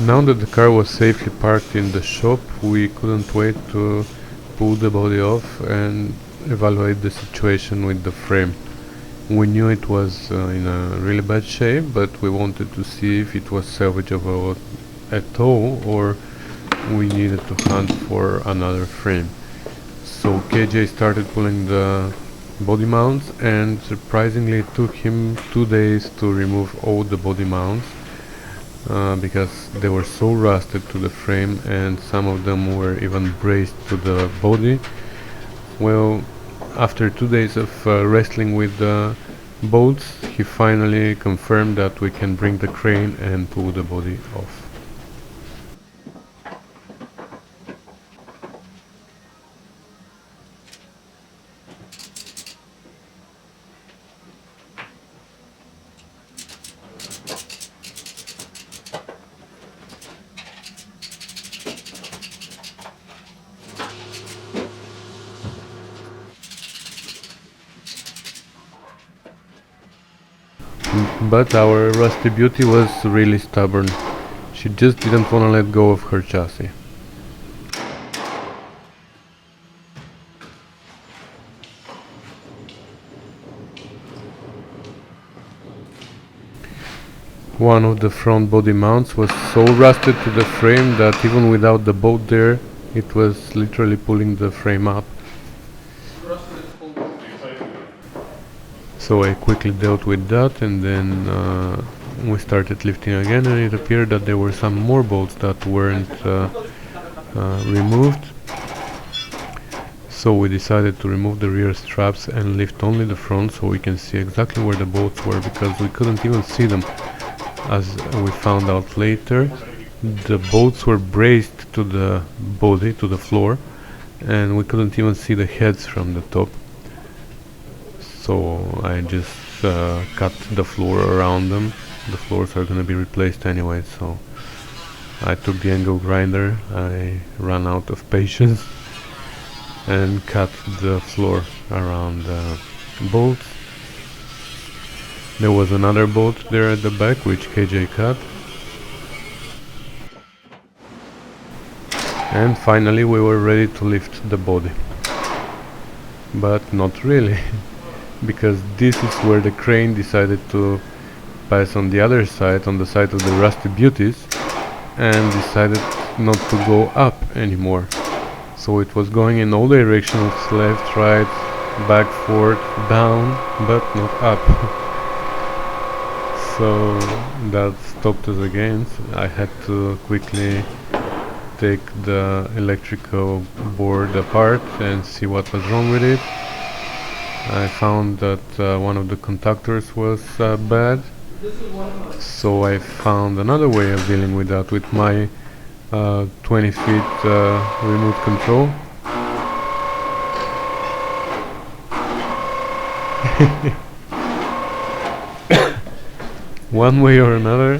Now that the car was safely parked in the shop, we couldn't wait to pull the body off and evaluate the situation with the frame. We knew it was in a really bad shape, but we wanted to see if it was salvageable at all or we needed to hunt for another frame. So KJ started pulling the body mounts, and surprisingly it took him 2 days to remove all the body mounts because they were so rusted to the frame and some of them were even braced to the body. Well, after 2 days of wrestling with the bolts, he finally confirmed that we can bring the crane and pull the body off. But our rusty beauty was really stubborn. She just didn't want to let go of her chassis. One of the front body mounts was so rusted to the frame that even without the bolt there, it was literally pulling the frame up. So I quickly dealt with that, and then we started lifting again, and it appeared that there were some more bolts that weren't removed. So we decided to remove the rear straps and lift only the front so we can see exactly where the bolts were, because we couldn't even see them. As we found out later, the bolts were braced to the body, to the floor, and we couldn't even see the heads from the top. So I just cut the floor around them. The floors are gonna be replaced anyway, so I took the angle grinder, I ran out of patience and cut the floor around the bolts. There was another bolt there at the back which KJ cut. And finally we were ready to lift the body. But not really, because this is where the crane decided to pass on the other side, on the side of the rusty beauties, and decided not to go up anymore. So it was going in all directions, left, right, back, forth, down, but not up. So that stopped us again. I had to quickly take the electrical board apart and see what was wrong with it. I found that one of the contactors was bad, so I found another way of dealing with that with my 20 feet remote control. One way or another,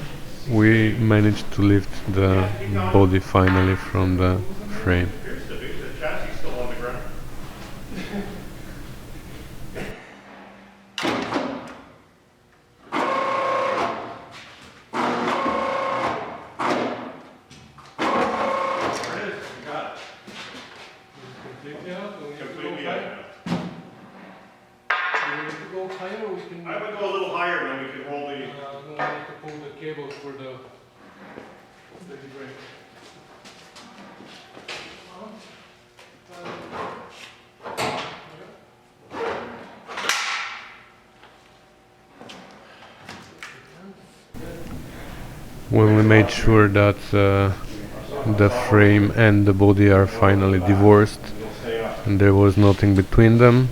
we managed to lift the body finally from the frame. The chassis is still on the ground. Completely out. I would go a little higher, then we can roll the. No, I need to pull the cables for the brake. When we made sure that the frame and the body are finally divorced and there was nothing between them,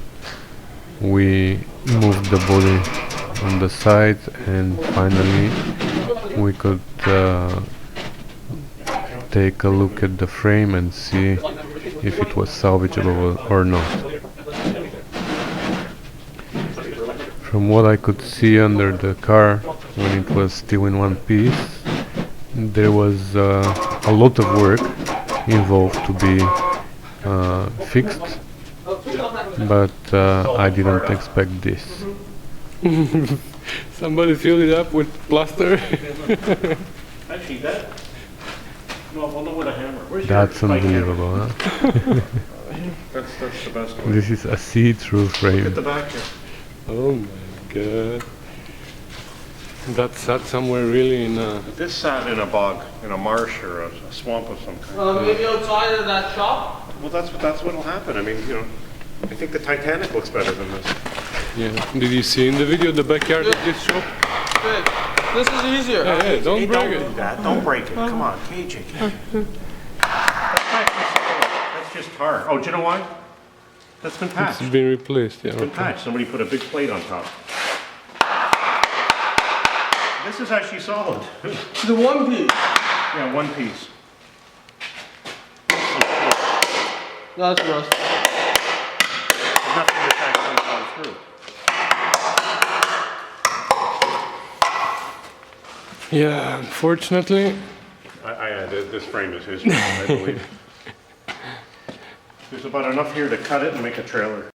we moved the body on the side, and finally we could take a look at the frame and see if it was salvageable or not. From what I could see under the car when it was still in one piece, there was a lot of work involved to be fixed, but I didn't expect this. Somebody filled it up with plaster. Actually, that No, we'll know with a hammer. Where's That's your bike hammer? unbelievable, huh? That's the best one. This is a see-through frame. Look at the back here. Oh my god. That sat somewhere really in a... This sat in a bog, in a marsh or a swamp of some kind. Maybe outside of that shop? Well, that's what'll happen. I mean, you know, I think the Titanic looks better than this. Yeah. Did you see in the video the backyard of this shop? Good. This is easier. Hey, don't Hey, break don't it. do that. Don't break it. Come on, KJ. That's just tar. Oh, do you know why? That's been patched. It's been replaced, yeah. It's been Okay. patched. Somebody put a big plate on top. This is actually solid. The one piece. Yeah, one piece. That's rust. There's nothing that's actually gone through. Yeah, unfortunately. This frame is his, I believe. There's about enough here to cut it and make a trailer.